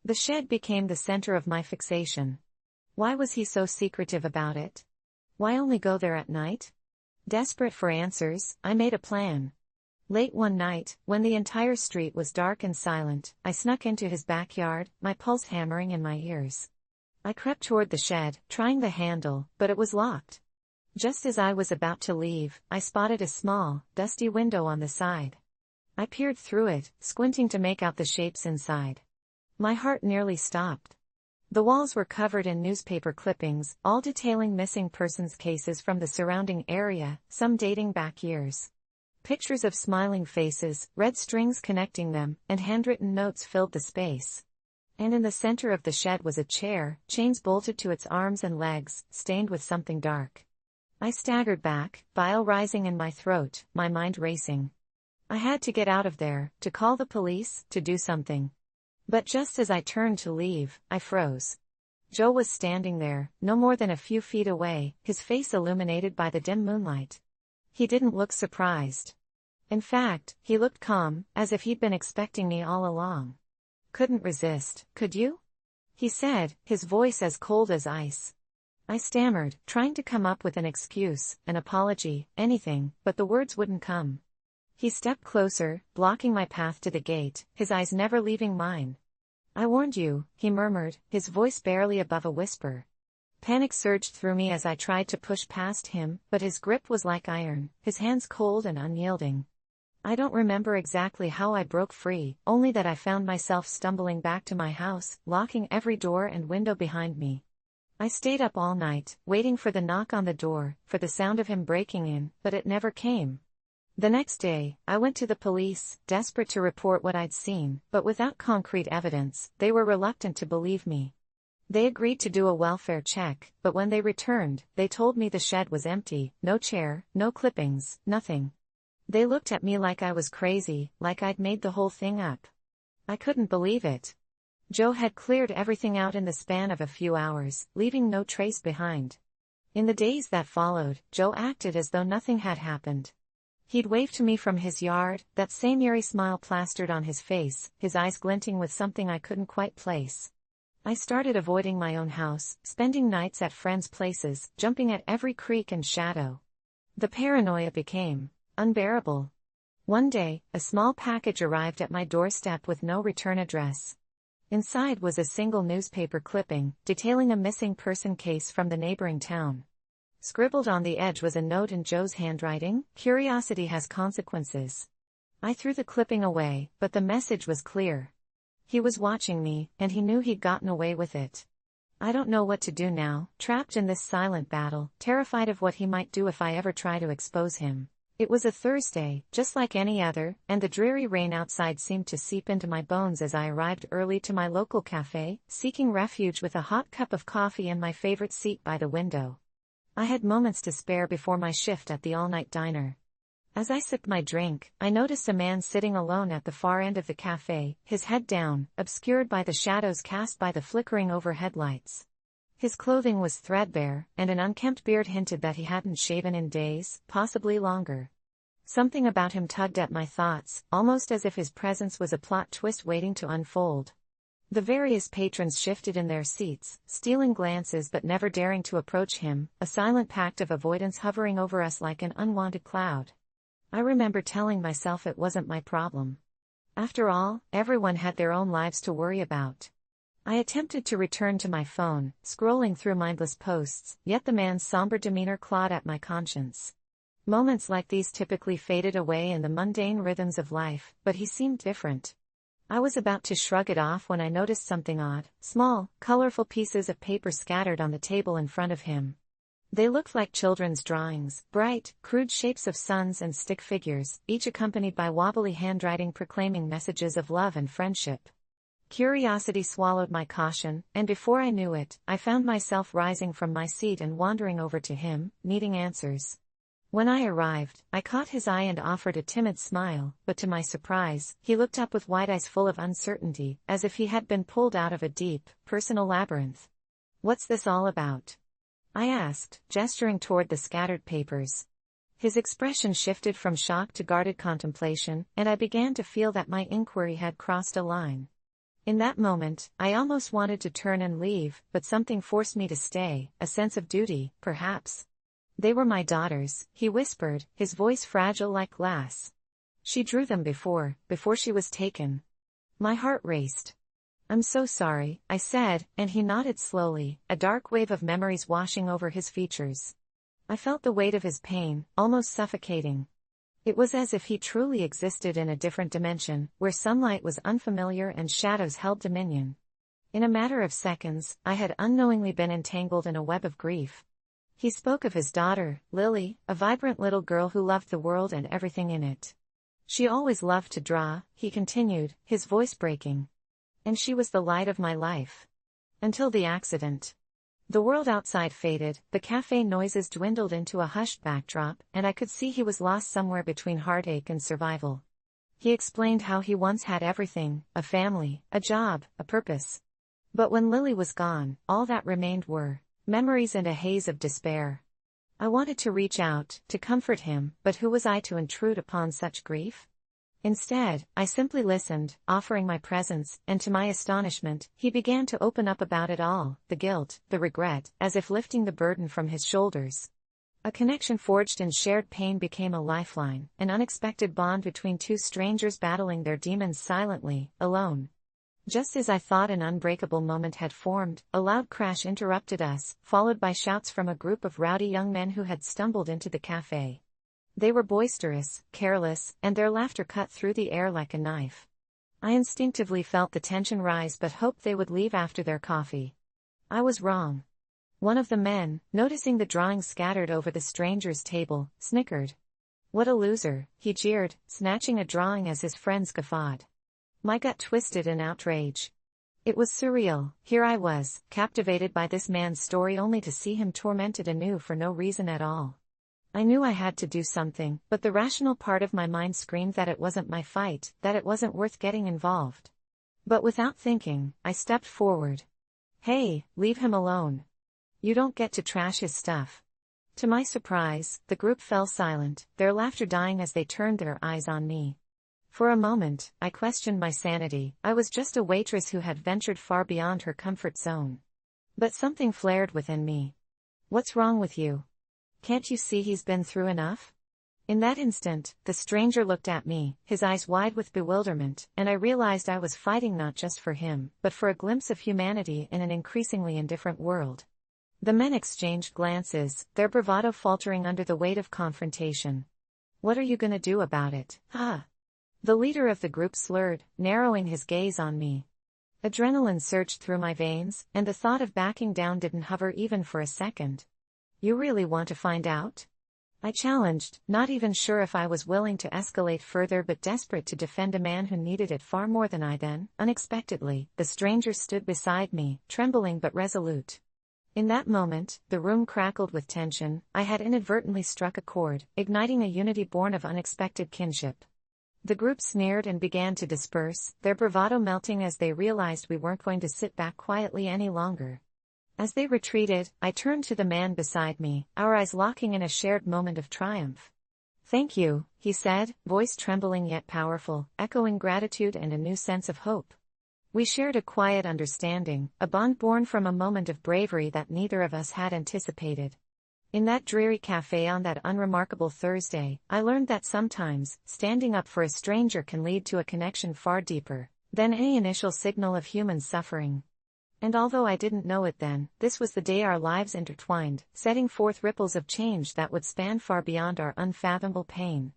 The shed became the center of my fixation. Why was he so secretive about it? Why only go there at night? Desperate for answers, I made a plan. Late one night, when the entire street was dark and silent, I snuck into his backyard, my pulse hammering in my ears. I crept toward the shed, trying the handle, but it was locked. Just as I was about to leave, I spotted a small, dusty window on the side. I peered through it, squinting to make out the shapes inside. My heart nearly stopped. The walls were covered in newspaper clippings, all detailing missing persons cases from the surrounding area, some dating back years. Pictures of smiling faces, red strings connecting them, and handwritten notes filled the space. And in the center of the shed was a chair, chains bolted to its arms and legs, stained with something dark. I staggered back, bile rising in my throat, my mind racing. I had to get out of there, to call the police, to do something. But just as I turned to leave, I froze. Joe was standing there, no more than a few feet away, his face illuminated by the dim moonlight. He didn't look surprised. In fact, he looked calm, as if he'd been expecting me all along. "Couldn't resist, could you?" he said, his voice as cold as ice. I stammered, trying to come up with an excuse, an apology, anything, but the words wouldn't come. He stepped closer, blocking my path to the gate, his eyes never leaving mine. "I warned you," he murmured, his voice barely above a whisper. Panic surged through me as I tried to push past him, but his grip was like iron, his hands cold and unyielding. I don't remember exactly how I broke free, only that I found myself stumbling back to my house, locking every door and window behind me. I stayed up all night, waiting for the knock on the door, for the sound of him breaking in, but it never came. The next day, I went to the police, desperate to report what I'd seen, but without concrete evidence, they were reluctant to believe me. They agreed to do a welfare check, but when they returned, they told me the shed was empty, no chair, no clippings, nothing. They looked at me like I was crazy, like I'd made the whole thing up. I couldn't believe it. Joe had cleared everything out in the span of a few hours, leaving no trace behind. In the days that followed, Joe acted as though nothing had happened. He'd wave to me from his yard, that same eerie smile plastered on his face, his eyes glinting with something I couldn't quite place. I started avoiding my own house, spending nights at friends' places, jumping at every creak and shadow. The paranoia became unbearable. One day, a small package arrived at my doorstep with no return address. Inside was a single newspaper clipping, detailing a missing person case from the neighboring town. Scribbled on the edge was a note in Joe's handwriting: "Curiosity has consequences." I threw the clipping away, but the message was clear. He was watching me, and he knew he'd gotten away with it. I don't know what to do now, trapped in this silent battle, terrified of what he might do if I ever try to expose him. It was a Thursday, just like any other, and the dreary rain outside seemed to seep into my bones as I arrived early to my local cafe, seeking refuge with a hot cup of coffee and my favorite seat by the window. I had moments to spare before my shift at the all-night diner. As I sipped my drink, I noticed a man sitting alone at the far end of the cafe, his head down, obscured by the shadows cast by the flickering overhead lights. His clothing was threadbare, and an unkempt beard hinted that he hadn't shaven in days, possibly longer. Something about him tugged at my thoughts, almost as if his presence was a plot twist waiting to unfold. The various patrons shifted in their seats, stealing glances but never daring to approach him, a silent pact of avoidance hovering over us like an unwanted cloud. I remember telling myself it wasn't my problem. After all, everyone had their own lives to worry about. I attempted to return to my phone, scrolling through mindless posts, yet the man's somber demeanor clawed at my conscience. Moments like these typically faded away in the mundane rhythms of life, but he seemed different. I was about to shrug it off when I noticed something odd, small, colorful pieces of paper scattered on the table in front of him. They looked like children's drawings, bright, crude shapes of suns and stick figures, each accompanied by wobbly handwriting proclaiming messages of love and friendship. Curiosity swallowed my caution, and before I knew it, I found myself rising from my seat and wandering over to him, needing answers. When I arrived, I caught his eye and offered a timid smile, but to my surprise, he looked up with wide eyes full of uncertainty, as if he had been pulled out of a deep, personal labyrinth. "What's this all about?" I asked, gesturing toward the scattered papers. His expression shifted from shock to guarded contemplation, and I began to feel that my inquiry had crossed a line. In that moment, I almost wanted to turn and leave, but something forced me to stay, a sense of duty, perhaps. "They were my daughters," he whispered, his voice fragile like glass. "She drew them before she was taken." My heart raced. "I'm so sorry," I said, and he nodded slowly, a dark wave of memories washing over his features. I felt the weight of his pain, almost suffocating. It was as if he truly existed in a different dimension, where sunlight was unfamiliar and shadows held dominion. In a matter of seconds, I had unknowingly been entangled in a web of grief. He spoke of his daughter, Lily, a vibrant little girl who loved the world and everything in it. "She always loved to draw," he continued, his voice breaking. "And she was the light of my life. Until the accident." The world outside faded, the cafe noises dwindled into a hushed backdrop, and I could see he was lost somewhere between heartache and survival. He explained how he once had everything, a family, a job, a purpose. But when Lily was gone, all that remained were memories and a haze of despair. I wanted to reach out, to comfort him, but who was I to intrude upon such grief? Instead, I simply listened, offering my presence, and to my astonishment, he began to open up about it all, the guilt, the regret, as if lifting the burden from his shoulders. A connection forged in shared pain became a lifeline, an unexpected bond between two strangers battling their demons silently, alone. Just as I thought an unbreakable moment had formed, a loud crash interrupted us, followed by shouts from a group of rowdy young men who had stumbled into the cafe. They were boisterous, careless, and their laughter cut through the air like a knife. I instinctively felt the tension rise but hoped they would leave after their coffee. I was wrong. One of the men, noticing the drawings scattered over the stranger's table, snickered. "What a loser," he jeered, snatching a drawing as his friends guffawed. My gut twisted in outrage. It was surreal. Here I was, captivated by this man's story only to see him tormented anew for no reason at all. I knew I had to do something, but the rational part of my mind screamed that it wasn't my fight, that it wasn't worth getting involved. But without thinking, I stepped forward. "Hey, leave him alone. You don't get to trash his stuff." To my surprise, the group fell silent, their laughter dying as they turned their eyes on me. For a moment, I questioned my sanity. I was just a waitress who had ventured far beyond her comfort zone. But something flared within me. "What's wrong with you? Can't you see he's been through enough?" In that instant, the stranger looked at me, his eyes wide with bewilderment, and I realized I was fighting not just for him, but for a glimpse of humanity in an increasingly indifferent world. The men exchanged glances, their bravado faltering under the weight of confrontation. "What are you gonna do about it, huh?" The leader of the group slurred, narrowing his gaze on me. Adrenaline surged through my veins, and the thought of backing down didn't hover even for a second. "You really want to find out?" I challenged, not even sure if I was willing to escalate further but desperate to defend a man who needed it far more than I then. Unexpectedly, the stranger stood beside me, trembling but resolute. In that moment, the room crackled with tension. I had inadvertently struck a chord, igniting a unity born of unexpected kinship. The group sneered and began to disperse, their bravado melting as they realized we weren't going to sit back quietly any longer. As they retreated, I turned to the man beside me, our eyes locking in a shared moment of triumph. "Thank you," he said, voice trembling yet powerful, echoing gratitude and a new sense of hope. We shared a quiet understanding, a bond born from a moment of bravery that neither of us had anticipated. In that dreary cafe on that unremarkable Thursday, I learned that sometimes, standing up for a stranger can lead to a connection far deeper than any initial signal of human suffering. And although I didn't know it then, this was the day our lives intertwined, setting forth ripples of change that would span far beyond our unfathomable pain.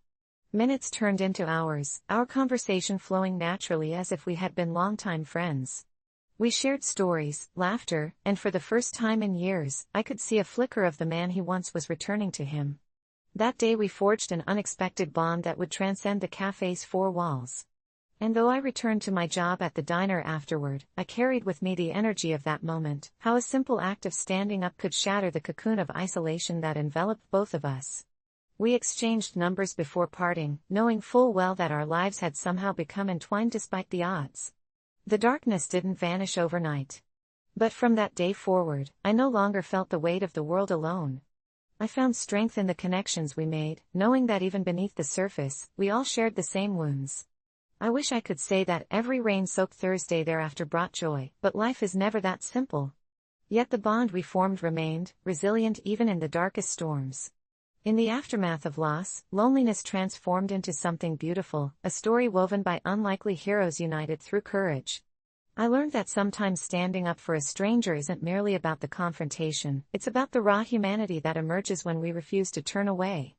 Minutes turned into hours, our conversation flowing naturally as if we had been longtime friends. We shared stories, laughter, and for the first time in years, I could see a flicker of the man he once was returning to him. That day we forged an unexpected bond that would transcend the cafe's four walls. And though I returned to my job at the diner afterward, I carried with me the energy of that moment, how a simple act of standing up could shatter the cocoon of isolation that enveloped both of us. We exchanged numbers before parting, knowing full well that our lives had somehow become entwined despite the odds. The darkness didn't vanish overnight. But from that day forward, I no longer felt the weight of the world alone. I found strength in the connections we made, knowing that even beneath the surface, we all shared the same wounds. I wish I could say that every rain-soaked Thursday thereafter brought joy, but life is never that simple. Yet the bond we formed remained, resilient even in the darkest storms. In the aftermath of loss, loneliness transformed into something beautiful, a story woven by unlikely heroes united through courage. I learned that sometimes standing up for a stranger isn't merely about the confrontation, it's about the raw humanity that emerges when we refuse to turn away.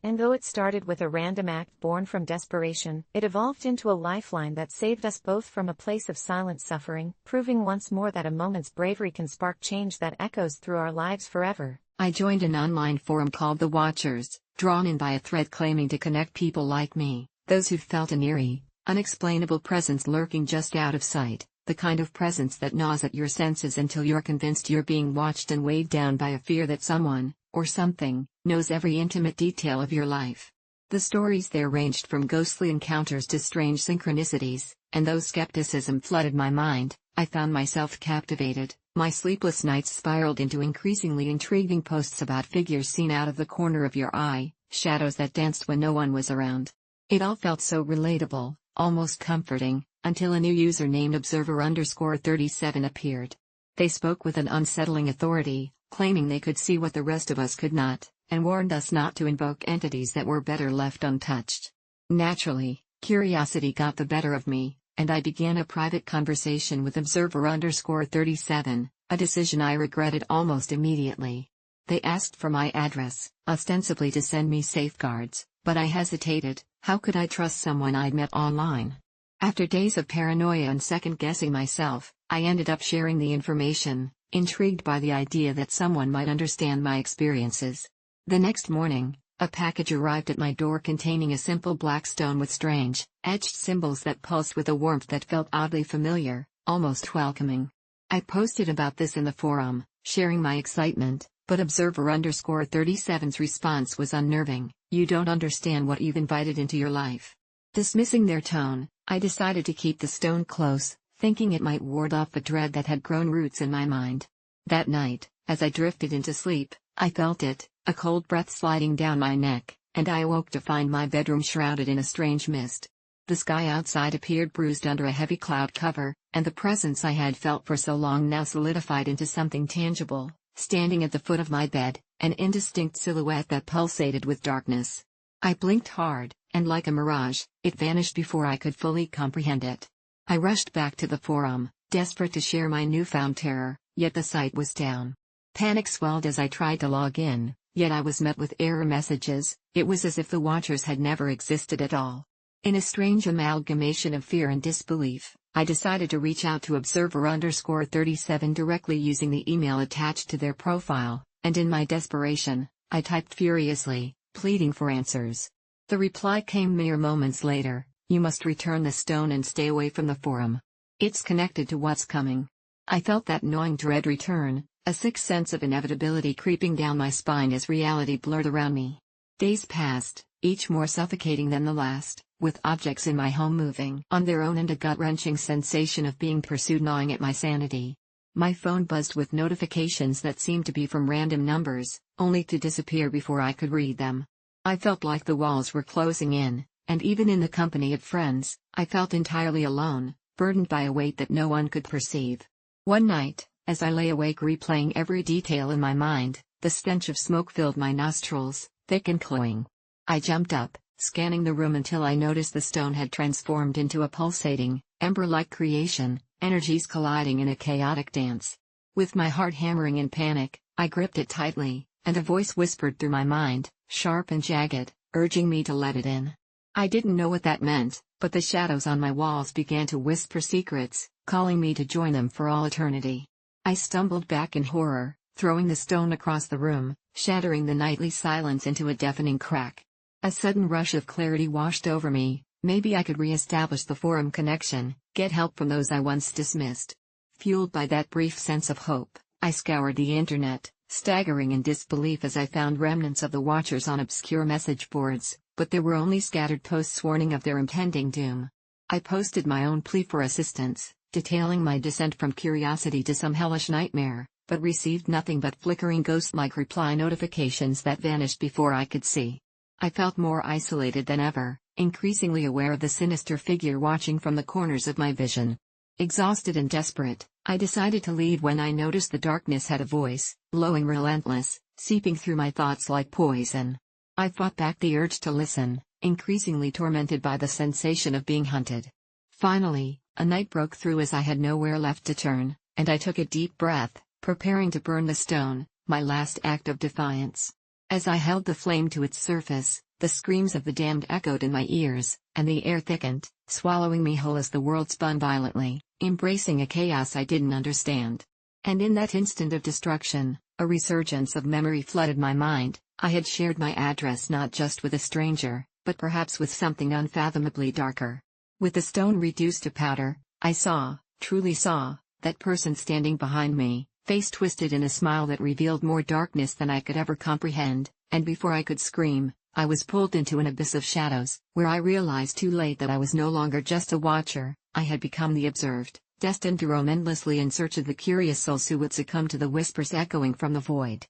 And though it started with a random act born from desperation, it evolved into a lifeline that saved us both from a place of silent suffering, proving once more that a moment's bravery can spark change that echoes through our lives forever. I joined an online forum called The Watchers, drawn in by a thread claiming to connect people like me, those who felt an eerie, unexplainable presence lurking just out of sight, the kind of presence that gnaws at your senses until you're convinced you're being watched and weighed down by a fear that someone, or something, knows every intimate detail of your life. The stories there ranged from ghostly encounters to strange synchronicities, and though skepticism flooded my mind, I found myself captivated. My sleepless nights spiraled into increasingly intriguing posts about figures seen out of the corner of your eye, shadows that danced when no one was around. It all felt so relatable, almost comforting, until a new user named observer_37 appeared. They spoke with an unsettling authority, claiming they could see what the rest of us could not, and warned us not to invoke entities that were better left untouched. Naturally, curiosity got the better of me, and I began a private conversation with observer_37, a decision I regretted almost immediately. They asked for my address, ostensibly to send me safeguards, but I hesitated. How could I trust someone I'd met online? After days of paranoia and second-guessing myself, I ended up sharing the information, intrigued by the idea that someone might understand my experiences. The next morning, a package arrived at my door containing a simple black stone with strange, etched symbols that pulsed with a warmth that felt oddly familiar, almost welcoming. I posted about this in the forum, sharing my excitement, but observer_37's response was unnerving. "You don't understand what you've invited into your life." Dismissing their tone, I decided to keep the stone close, thinking it might ward off the dread that had grown roots in my mind. That night, as I drifted into sleep, I felt it, a cold breath sliding down my neck, and I awoke to find my bedroom shrouded in a strange mist. The sky outside appeared bruised under a heavy cloud cover, and the presence I had felt for so long now solidified into something tangible, standing at the foot of my bed, an indistinct silhouette that pulsated with darkness. I blinked hard, and like a mirage, it vanished before I could fully comprehend it. I rushed back to the forum, desperate to share my newfound terror, yet the site was down. Panic swelled as I tried to log in, yet I was met with error messages. It was as if the Watchers had never existed at all. In a strange amalgamation of fear and disbelief, I decided to reach out to observer_37 directly using the email attached to their profile, and in my desperation, I typed furiously, pleading for answers. The reply came mere moments later: "You must return the stone and stay away from the forum. It's connected to what's coming." I felt that gnawing dread return, a sick sense of inevitability creeping down my spine as reality blurred around me. Days passed, each more suffocating than the last, with objects in my home moving on their own and a gut-wrenching sensation of being pursued gnawing at my sanity. My phone buzzed with notifications that seemed to be from random numbers, only to disappear before I could read them. I felt like the walls were closing in, and even in the company of friends, I felt entirely alone, burdened by a weight that no one could perceive. One night, as I lay awake replaying every detail in my mind, the stench of smoke filled my nostrils, thick and cloying. I jumped up, scanning the room until I noticed the stone had transformed into a pulsating, ember-like creation, energies colliding in a chaotic dance. With my heart hammering in panic, I gripped it tightly, and a voice whispered through my mind, sharp and jagged, urging me to let it in. I didn't know what that meant, but the shadows on my walls began to whisper secrets, calling me to join them for all eternity. I stumbled back in horror, throwing the stone across the room, shattering the nightly silence into a deafening crack. A sudden rush of clarity washed over me. Maybe I could re-establish the forum connection, get help from those I once dismissed. Fueled by that brief sense of hope, I scoured the internet, staggering in disbelief as I found remnants of the Watchers on obscure message boards, but there were only scattered posts warning of their impending doom. I posted my own plea for assistance, detailing my descent from curiosity to some hellish nightmare, but received nothing but flickering ghost-like reply notifications that vanished before I could see. I felt more isolated than ever, increasingly aware of the sinister figure watching from the corners of my vision. Exhausted and desperate, I decided to leave when I noticed the darkness had a voice, low and relentless, seeping through my thoughts like poison. I fought back the urge to listen, increasingly tormented by the sensation of being hunted. Finally, a night broke through as I had nowhere left to turn, and I took a deep breath, preparing to burn the stone, my last act of defiance. As I held the flame to its surface, the screams of the damned echoed in my ears, and the air thickened, swallowing me whole as the world spun violently, embracing a chaos I didn't understand. And in that instant of destruction, a resurgence of memory flooded my mind. I had shared my address not just with a stranger, but perhaps with something unfathomably darker. With the stone reduced to powder, I saw, truly saw, that person standing behind me, face twisted in a smile that revealed more darkness than I could ever comprehend, and before I could scream, I was pulled into an abyss of shadows, where I realized too late that I was no longer just a watcher. I had become the observed, destined to roam endlessly in search of the curious souls who would succumb to the whispers echoing from the void.